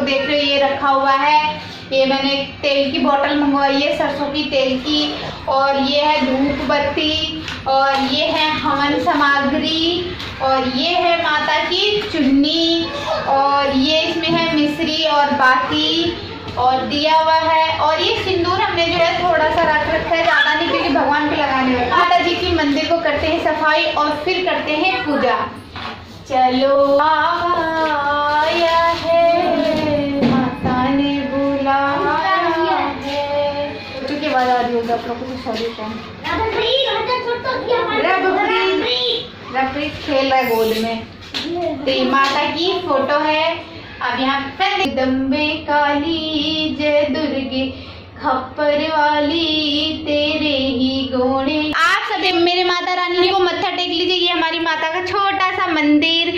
देख रहे हो ये रखा हुआ है, ये मैंने तेल की बोतल मंगवाई है सरसों की तेल की, और ये है धूप बत्ती, और ये है हवन सामग्री, और ये है माता की चुन्नी, और ये इसमें है मिश्री और बाकी और दिया हुआ है। और ये सिंदूर हमने जो है थोड़ा सा रख रखा है, ज़्यादा नहीं, क्योंकि भगवान को लगाने वाले। माता जी की मंदिर को करते हैं सफाई और फिर करते हैं पूजा। चलो आया है माता ने बुलाया है, क्योंकि आवाज आ रही होगी आप लोगों को। सॉरी रफरीत खेल रहा है गोद में। तो ये माता की फोटो है। अब यहाँ पे जगदम्बे काली जय दुर्गे खप्पर वाली तेरे ही गोणे। आप सभी मेरे माता रानी को मत्था टेक लीजिए। ये हमारी माता का छोटा सा मंदिर।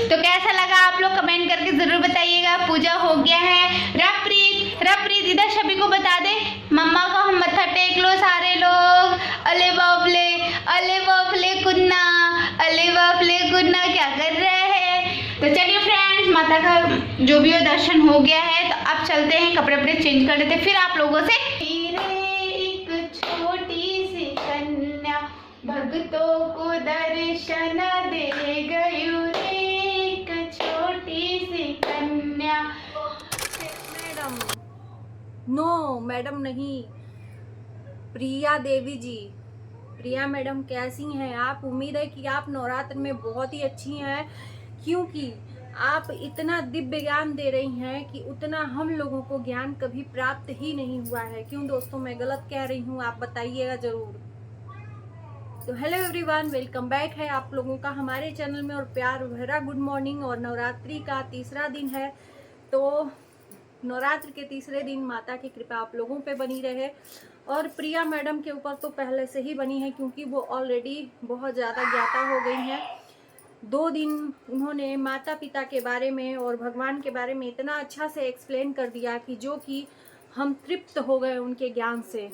तो कैसा लगा आप लोग कमेंट करके जरूर बताइएगा। पूजा हो गया है। रफरीत इधर सभी को बता दे मम्मा को हम मत्था टेक लो सारे लोग। अले बापले कुन्ना, अले बापले कुन्ना क्या कर रहे हैं। तो चलिए फ्रेंड्स, माता का जो भी दर्शन हो गया है, तो अब चलते हैं, कपड़े वपड़े चेंज कर लेते, फिर आप लोगों से। एक छोटी सी कन्या भक्तों को दर्शन दे गई रे, एक छोटी सी कन्या। मैडम नो, मैडम नहीं, प्रिया देवी जी। प्रिया मैडम कैसी हैं आप? उम्मीद है कि आप नवरात्र में बहुत ही अच्छी हैं, क्योंकि आप इतना दिव्य ज्ञान दे रही हैं कि उतना हम लोगों को ज्ञान कभी प्राप्त ही नहीं हुआ है। क्यों दोस्तों, मैं गलत कह रही हूँ? आप बताइएगा जरूर। तो हेलो एवरीवन, वेलकम बैक है आप लोगों का हमारे चैनल में, और प्यार भरा गुड मॉर्निंग। और नवरात्रि का तीसरा दिन है, तो नवरात्र के तीसरे दिन माता की कृपा आप लोगों पे बनी रहे। और प्रिया मैडम के ऊपर तो पहले से ही बनी है, क्योंकि वो ऑलरेडी बहुत ज़्यादा ज्ञाता हो गई हैं। 2 दिन उन्होंने माता पिता के बारे में और भगवान के बारे में इतना अच्छा से एक्सप्लेन कर दिया कि जो कि हम तृप्त हो गए उनके ज्ञान से।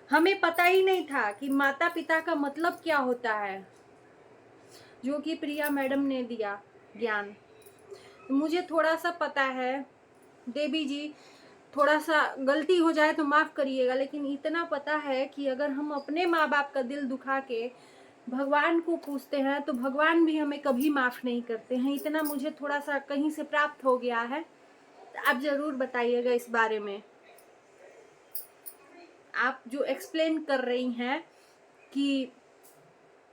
हमें पता ही नहीं था कि माता पिता का मतलब क्या होता है, जो कि प्रिया मैडम ने दिया ज्ञान। मुझे थोड़ा सा पता है, देवी जी थोड़ा सा गलती हो जाए तो माफ़ करिएगा, लेकिन इतना पता है कि अगर हम अपने माँ बाप का दिल दुखा के भगवान को पूछते हैं तो भगवान भी हमें कभी माफ़ नहीं करते हैं। इतना मुझे थोड़ा सा कहीं से प्राप्त हो गया है। तो आप ज़रूर बताइएगा इस बारे में। आप जो एक्सप्लेन कर रही हैं कि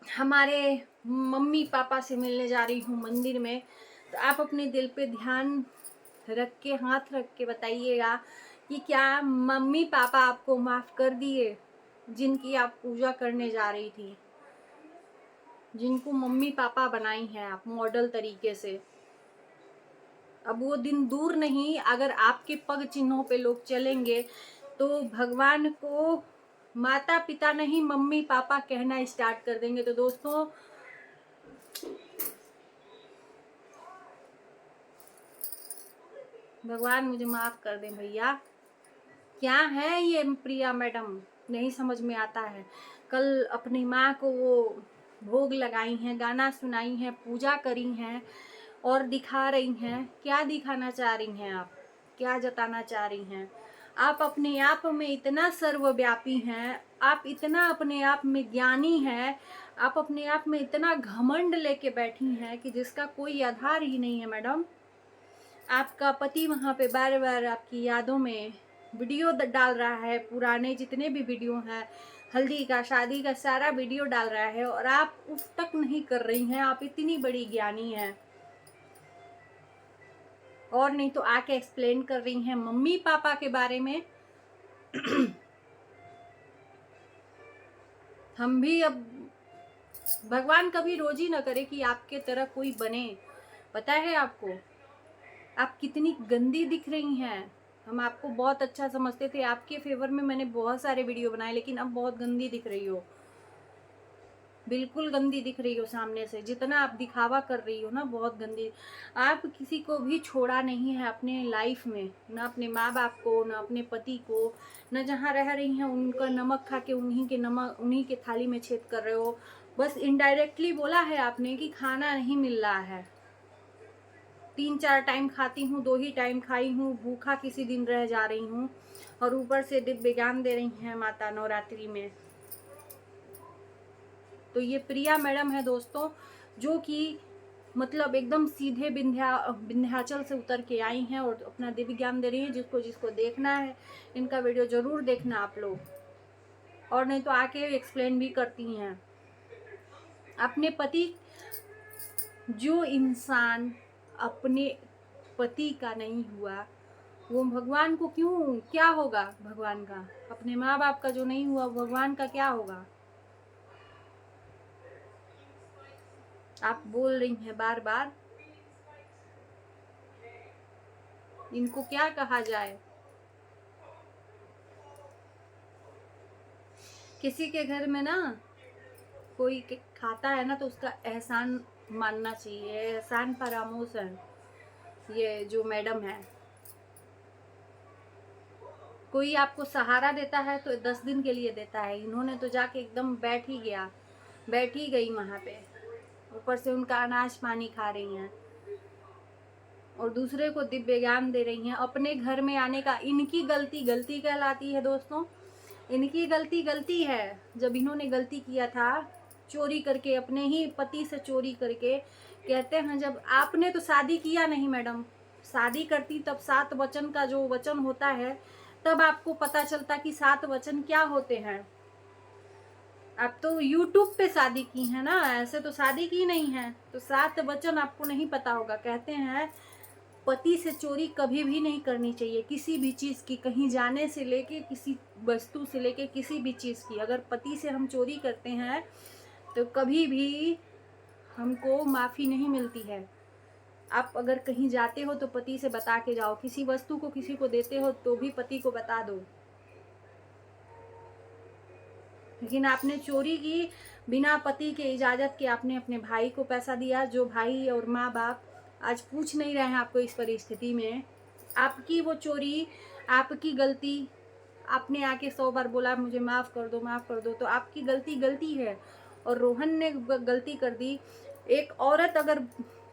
हमारे मम्मी पापा से मिलने जा रही हूँ मंदिर में, तो आप अपने दिल पे ध्यान रख के, हाथ रख के बताइएगा कि क्या मम्मी पापा आपको माफ़ कर दिए, जिनकी आप पूजा करने जा रही थी, जिनको मम्मी पापा बनाई हैं आप मॉडल तरीके से। अब वो दिन दूर नहीं, अगर आपके पग चिन्हों पे लोग चलेंगे तो भगवान को माता पिता नहीं मम्मी पापा कहना स्टार्ट कर देंगे। तो दोस्तों, भगवान मुझे माफ कर दें भैया। क्या है ये प्रिया मैडम, नहीं समझ में आता है। कल अपनी माँ को वो भोग लगाई हैं, गाना सुनाई हैं, पूजा करी हैं और दिखा रही हैं। क्या दिखाना चाह रही हैं आप? क्या जताना चाह रही हैं? आप अपने आप में इतना सर्वव्यापी हैं, आप इतना अपने आप में ज्ञानी हैं, आप अपने आप में इतना घमंड लेके बैठी हैं कि जिसका कोई आधार ही नहीं है मैडम। आपका पति वहाँ पे बार बार आपकी यादों में वीडियो डाल रहा है, पुराने जितने भी वीडियो हैं, हल्दी का, शादी का, सारा वीडियो डाल रहा है, और आप उफ तक नहीं कर रही हैं। आप इतनी बड़ी ज्ञानी हैं, और नहीं तो आके एक्सप्लेन कर रही हैं मम्मी पापा के बारे में। हम भी अब, भगवान कभी रोजी न करे कि आपके तरह कोई बने। पता है आपको, आप कितनी गंदी दिख रही हैं। हम आपको बहुत अच्छा समझते थे, आपके फेवर में मैंने बहुत सारे वीडियो बनाए, लेकिन अब बहुत गंदी दिख रही हो, बिल्कुल गंदी दिख रही हो सामने से। जितना आप दिखावा कर रही हो ना, बहुत गंदी। आप किसी को भी छोड़ा नहीं है अपने लाइफ में, ना अपने माँ बाप को, ना अपने पति को, ना जहाँ रह रही हैं उनका नमक खा के उन्हीं के थाली में छेद कर रहे हो। बस इनडायरेक्टली बोला है आपने कि खाना नहीं मिल रहा है, 3-4 टाइम खाती हूँ, 2 ही टाइम खाई हूँ, भूखा किसी दिन रह जा रही हूँ, और ऊपर से दिव्य ज्ञान दे रही हैं माता नवरात्रि में। तो ये प्रिया मैडम है दोस्तों, जो कि मतलब एकदम सीधे विंध्याचल से उतर के आई हैं और अपना दिव्य ज्ञान दे रही हैं। जिसको जिसको देखना है इनका वीडियो जरूर देखना आप लोग, और नहीं तो आके एक्सप्लेन भी करती हैं। अपने पति, जो इंसान अपने पति का नहीं हुआ वो भगवान को क्यों, क्या होगा भगवान का? अपने माँ बाप का जो नहीं हुआ भगवान का क्या होगा? आप बोल रही हैं बार बार, इनको क्या कहा जाए? किसी के घर में ना कोई खाता है ना तो उसका एहसान मानना चाहिए। एहसान फरामोश है ये जो मैडम है। कोई आपको सहारा देता है तो 10 दिन के लिए देता है, इन्होंने तो जाके एकदम बैठ ही गई वहां पे। ऊपर से उनका अनाज पानी खा रही हैं और दूसरे को दिव्य ज्ञान दे रही हैं। अपने घर में आने का इनकी गलती कहलाती है दोस्तों, इनकी गलती है। जब इन्होंने गलती किया था चोरी करके, अपने ही पति से चोरी करके, कहते हैं जब आपने तो शादी किया नहीं मैडम, शादी करती तब 7 वचन का जो वचन होता है तब आपको पता चलता कि 7 वचन क्या होते हैं। आप तो YouTube पे शादी की है ना, ऐसे तो शादी की नहीं है, तो 7 वचन आपको नहीं पता होगा। कहते हैं पति से चोरी कभी भी नहीं करनी चाहिए, किसी भी चीज़ की, कहीं जाने से लेके, किसी वस्तु से लेके, किसी भी चीज़ की। अगर पति से हम चोरी करते हैं तो कभी भी हमको माफ़ी नहीं मिलती है। आप अगर कहीं जाते हो तो पति से बता के जाओ, किसी वस्तु को किसी को देते हो तो भी पति को बता दो। लेकिन आपने चोरी की बिना पति के इजाज़त के, आपने अपने भाई को पैसा दिया, जो भाई और माँ बाप आज पूछ नहीं रहे हैं आपको इस परिस्थिति में। आपकी वो चोरी, आपकी गलती, आपने आके 100 बार बोला मुझे माफ़ कर दो, तो आपकी गलती है। और रोहन ने गलती कर दी। एक औरत अगर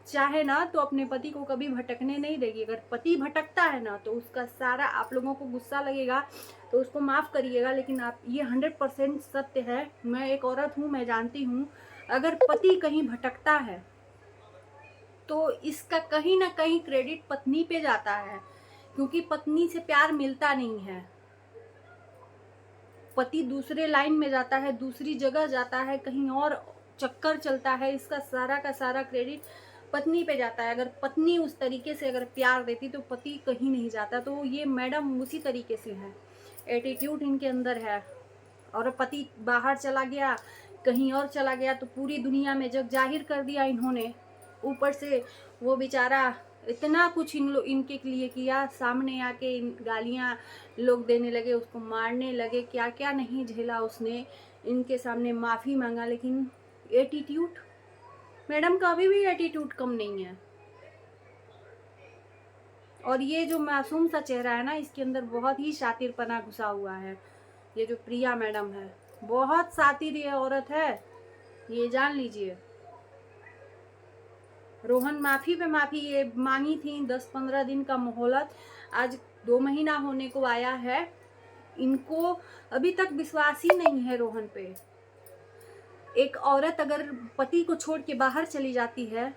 चाहे ना तो अपने पति को कभी भटकने नहीं देगी। अगर पति भटकता है ना तो उसका सारा, आप लोगों को गुस्सा लगेगा तो उसको माफ़ करिएगा, लेकिन आप ये 100% सत्य है। मैं एक औरत हूँ, मैं जानती हूँ अगर पति कहीं भटकता है तो इसका कहीं ना कहीं क्रेडिट पत्नी पे जाता है, क्योंकि पत्नी से प्यार मिलता नहीं है। पति दूसरे लाइन में जाता है, दूसरी जगह जाता है, कहीं और चक्कर चलता है, इसका सारा का सारा क्रेडिट पत्नी पे जाता है। अगर पत्नी उस तरीके से अगर प्यार देती तो पति कहीं नहीं जाता। तो ये मैडम उसी तरीके से है, एटीट्यूड इनके अंदर है। और पति बाहर चला गया, कहीं और चला गया तो पूरी दुनिया में जग जाहिर कर दिया इन्होंने। ऊपर से वो बेचारा इतना कुछ इनके लिए किया, सामने आके गालियाँ लोग देने लगे, उसको मारने लगे, क्या क्या नहीं झेला उसने। इनके सामने माफ़ी मांगा, लेकिन एटीट्यूड, मैडम का अभी भी एटीट्यूड कम नहीं है। और ये जो मासूम सा चेहरा है ना, इसके अंदर बहुत ही शातिरपना घुसा हुआ है। ये जो प्रिया मैडम है बहुत शातिर ये औरत है, ये जान लीजिए। रोहन माफ़ी पे माफ़ी ये मांगी थी, 10-15 दिन का मोहलत, आज 2 महीना होने को आया है। इनको अभी तक विश्वास ही नहीं है रोहन पे। एक औरत अगर पति को छोड़ के बाहर चली जाती है,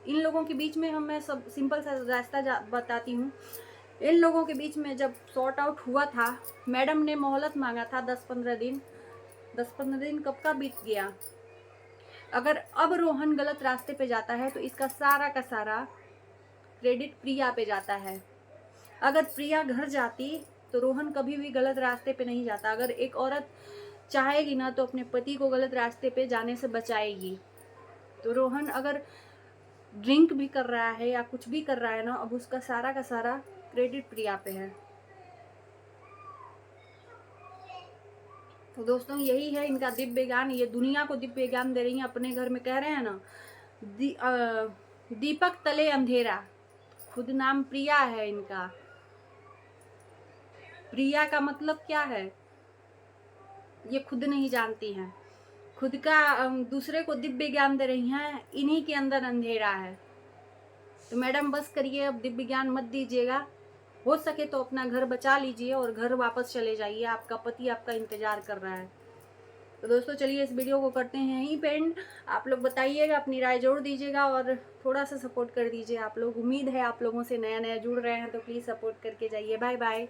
इन लोगों के बीच में मैं सब सिंपल सा रास्ता बताती हूँ। इन लोगों के बीच में जब सॉर्ट आउट हुआ था, मैडम ने मोहलत मांगा था 10-15 दिन। 10-15 दिन कब का बीत गया। अगर अब रोहन गलत रास्ते पे जाता है तो इसका सारा का सारा क्रेडिट प्रिया पे जाता है। अगर प्रिया घर जाती तो रोहन कभी भी गलत रास्ते पे नहीं जाता। अगर एक औरत चाहेगी ना तो अपने पति को गलत रास्ते पे जाने से बचाएगी। तो रोहन अगर ड्रिंक भी कर रहा है या कुछ भी कर रहा है ना, अब उसका सारा का सारा क्रेडिट प्रिया पे है। तो दोस्तों यही है इनका दिव्य ज्ञान, ये दुनिया को दिव्य ज्ञान दे रही हैं। अपने घर में कह रहे हैं ना, दीपक तले अंधेरा, खुद नाम प्रिया है इनका। प्रिया का मतलब क्या है ये खुद नहीं जानती हैं। खुद का दूसरे को दिव्य ज्ञान दे रही हैं, इन्हीं के अंदर अंधेरा है। तो मैडम बस करिए, अब दिव्य ज्ञान मत दीजिएगा, हो सके तो अपना घर बचा लीजिए और घर वापस चले जाइए, आपका पति आपका इंतजार कर रहा है। तो दोस्तों चलिए इस वीडियो को करते हैं यहीं पे एंड। आप लोग बताइएगा, अपनी राय जोड़ दीजिएगा और थोड़ा सा सपोर्ट कर दीजिए आप लोग। उम्मीद है आप लोगों से नया नया जुड़ रहे हैं तो प्लीज़ सपोर्ट करके जाइए। Bye bye.